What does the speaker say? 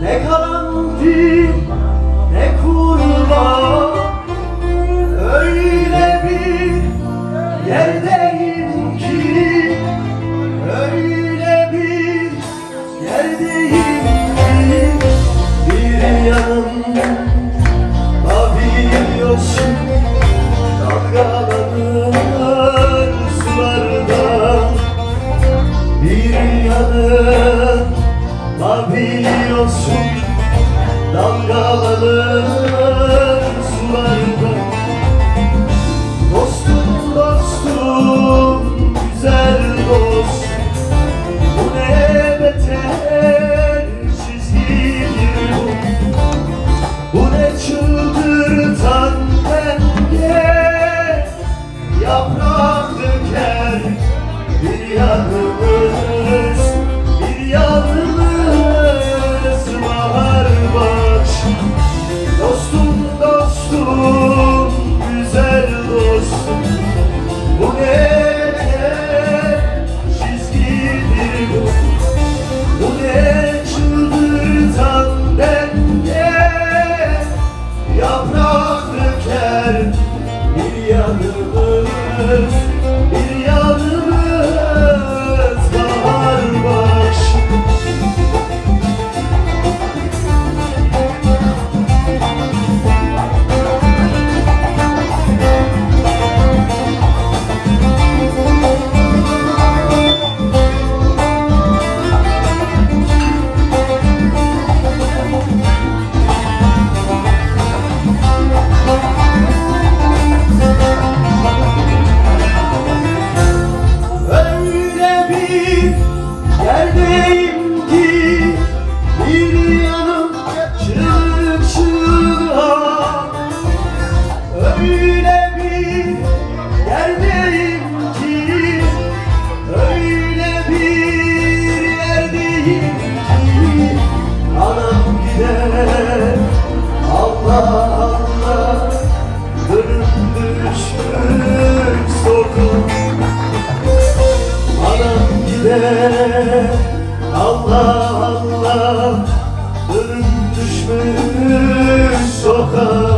Ne karanfil ne kurbağa, öyle bir yerdeyim ki, öyle bir yerdeyim ki, bir yanımda bir yosun dalgalanır sularda, bir yanımda bir yosun dalgalanır sularda. Dostum dostum güzel dost, bu ne beter çizgidir bu, bu ne çıldırtan denge, yaprak döker bir yanımız, bir yanımız bahar baş. Dostum dostum güzel dostum, bu ne çizgidir bu, bu ne çıldırtan denge, yaprak döker bir yanımız, bir yanımız bahar baş. Yerdeyim ki bir yanım çığlık çığlığa, öyle bir yerdeyim ki, öyle bir yerdeyim ki, anam gider Allah Allah, gönlüm düşmüş sokağa. Anam gider Allah Allah, ölüm düşmüş sokağa.